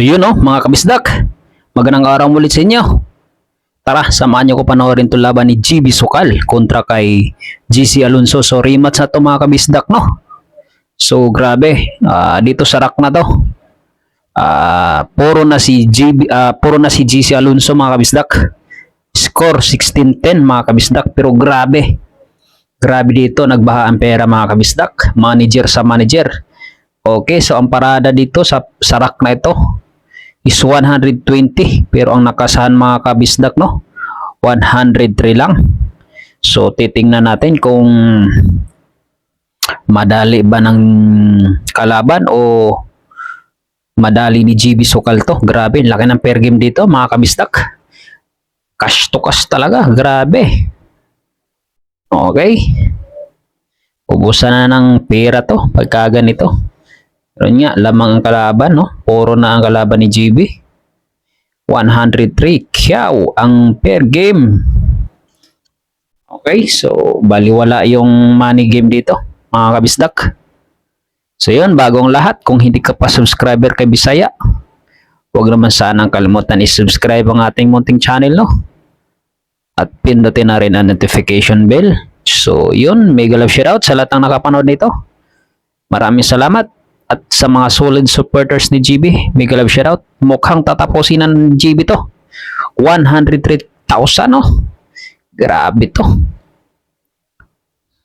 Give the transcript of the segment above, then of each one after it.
So yun mga kabisdak, magandang araw ulit sa inyo. Tara, samahan niyo ko panoorin itong laban ni GB Sukal kontra kay GC Alonso. So rematch na to mga kabisdak So grabe, dito sa rack na to. Puro na si GC Alonso mga kabisdak. Score 16-10 mga kabisdak, pero grabe. Grabe dito, nagbaha ang pera mga kabisdak. Manager sa manager. Okay, so ang parada dito sa rack na ito is 120, pero ang nakasahan mga kabisdak 103 lang. So titingnan natin kung madali ba ng kalaban o madali ni GB Sukal to. Grabe, laki ng per game dito mga kabisdak. Cash to cash talaga, grabe. Okay, ubusan na ng pera to pagka ganito. Pero nga, lamang ang kalaban, Puro na ang kalaban ni GB. 103 kyaw ang per game. Okay, so baliwala yung money game dito, mga kabisdak. So yun, bagong lahat, kung hindi ka pa subscriber kay Bisaya, huwag naman sanang kalimutan i-subscribe ang ating munting channel, At pindutin na rin ang notification bell. So yun, mega love shoutout sa lahat ng nakapanood nito. Maraming salamat. At sa mga solid supporters ni GB, mega love shoutout. Mukhang tatapusin ng GB to. 103,000, Grabe to.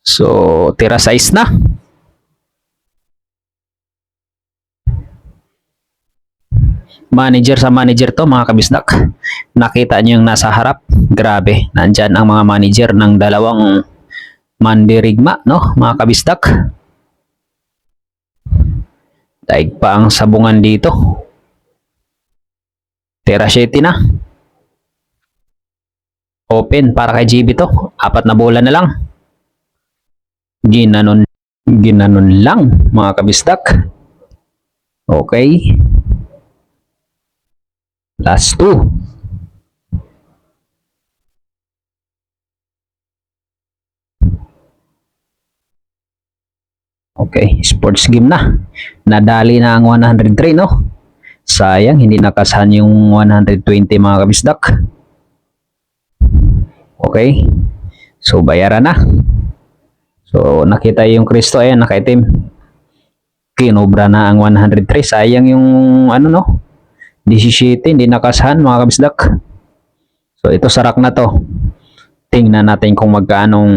So, tira size na. Manager sa manager to mga kabisdak. Nakita nyo yung nasa harap. Grabe. Nandyan ang mga manager ng dalawang mandirigma, mga kabisdak. Daig pa ang sabungan dito. Tira 7 na. Open para kay GB to. 4 na bola na lang. Ginanon lang mga kabisdak. Okay. Last 2. Okay, sports game na. Nadali na ang 103, Sayang, hindi nakasahan yung 120 mga kabisdak. Okay. So, bayaran na. So, nakita yung Kristo, ayan, nakaitim. Kinobra na ang 103. Sayang yung, 17, hindi nakasahan mga kabisdak. So, ito sa rack na to. Tingnan natin kung magkanong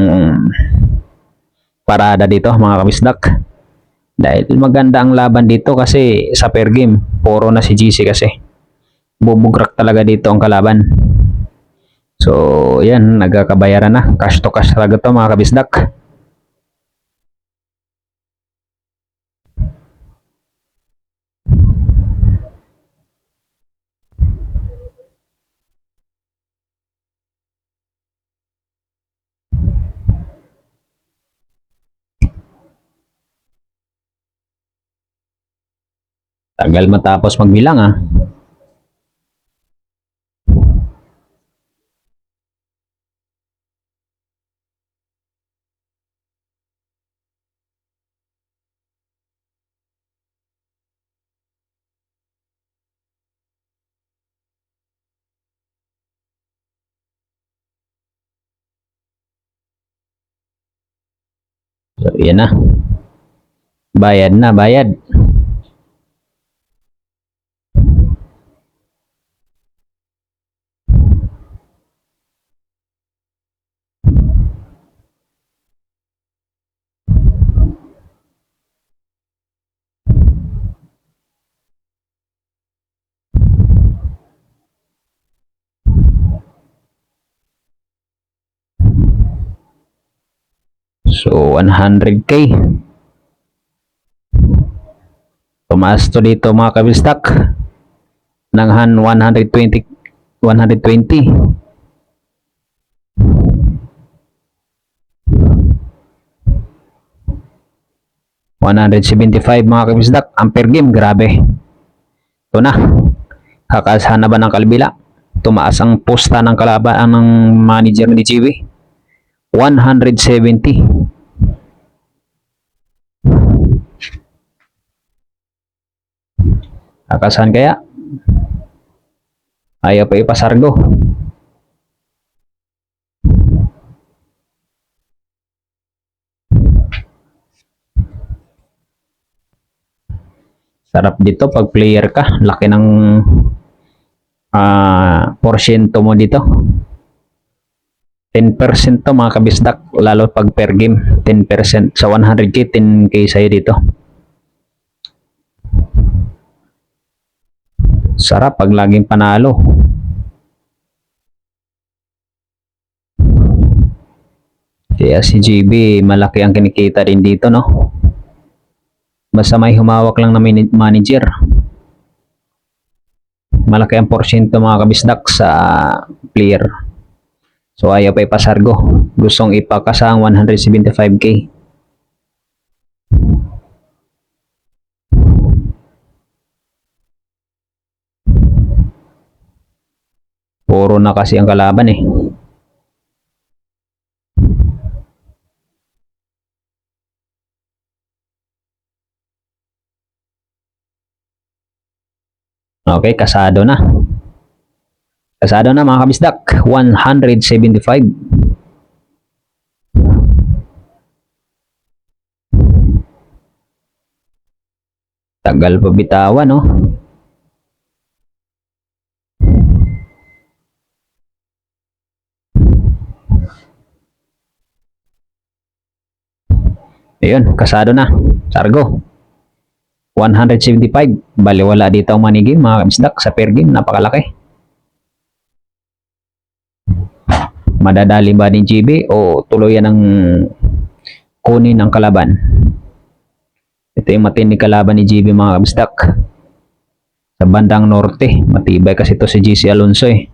parada dito mga kabisdak. Dahil maganda ang laban dito kasi sa per game, puro na si GC kasi. Bubugrak talaga dito ang kalaban. So, yan, nagkakabayaran na. Cash to cash talaga to mga kabisdak. Tagal matapos magbilang So, yan na. Bayad na, bayad. So, 100k. Tumaas to dito mga kabistak ng 120. 175 mga kabisdak. Ang per game, grabe. Ito na. Kakasahan na ba ng kalbila? Tumaas ang posta ng kalaban ng manager ni GB. 170. Kakasahan kaya? Ayaw pa ipasargo. Sarap dito pag player ka. Laki ng porsyento mo dito. 10% to mga kabisdak, lalo pag per game. 10% sa 100k, 10k sa'yo dito. Sarap pag laging panalo. Kaya si GB, malaki ang kinikita din dito, no? Basta may humawak lang na manager. Malaki ang porsyento mga kabisdak sa player. So ayaw pa ipasargo. Gustong ipakasa ang 175k. Puro na kasi ang kalaban eh. Okay, kasado na. Kasado na mga kabisdak. 175. Tagal pa bitawan, no? Ayun, kasado na. Sargo. 175. Bali wala dito ang money game mga kabisdak sa per game. Napakalaki. Madadali ba ni GB o tuluyan ng kunin ang kalaban? Ito yung matindi kalaban ni GB mga kabisdak. Sa bandang norte. Matibay kasi ito si GC Alonso eh.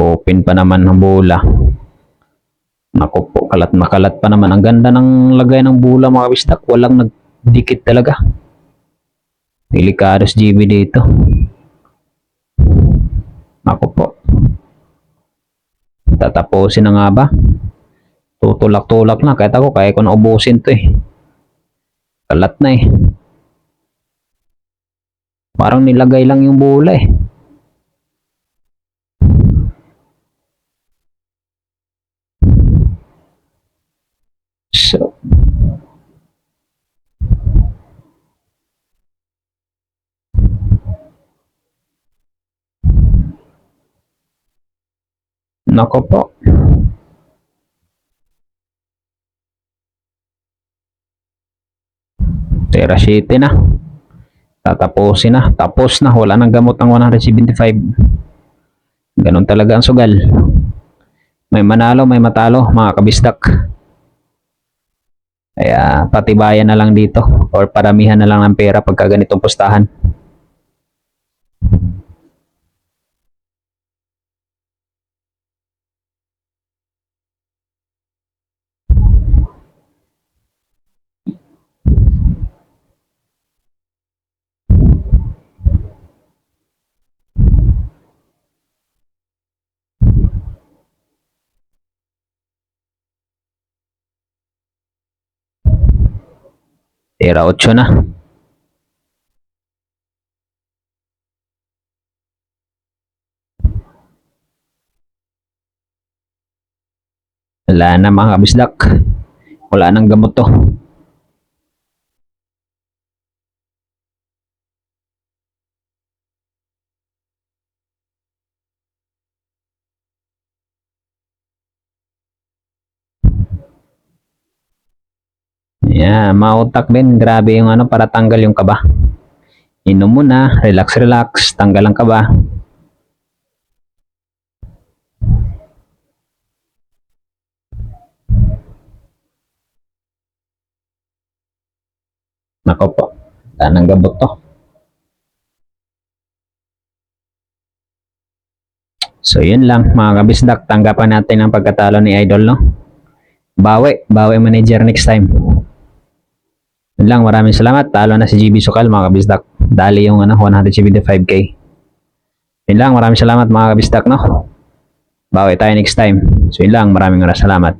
Open pa naman ng bola. Naku po, kalat na kalat pa naman. Ang ganda ng lagay ng bola mga kabisdak. Walang nagdikit talaga. Delikado si GB dito. Naku po. Tatapusin na nga ba? Tutulak-tulak na. Kahit ako, kaya ko na ubusin to eh. Kalat na eh. Parang nilagay lang yung bola eh. So, nako po. Tera City na. Tatapusin na. Tapos na. Wala nang gamot ang 175. Ganun talaga ang sugal. May manalo, may matalo, mga kabisdak. Kaya patibayan na lang dito or paramihan na lang ng pera pagka ganitong pustahan. Tira 8 na. Wala na mga kabisdak. Wala nang gamot to. Yeah, mautak din. Grabe yung ano para tanggal yung kaba. Inom mo na, relax relax, tanggal ang kaba. Nako po. Tanang gabot to. So yun lang mga kabisdak, tanggapan natin ang pagkatalo ni Idol, no? Bawi manager next time. Yun lang, maraming salamat. Talo na si GB Sukal mga kabisdak. Dali yung 175k. So yun lang, maraming salamat mga kabistak, no? Bawi tayo next time. So yun lang, maraming salamat.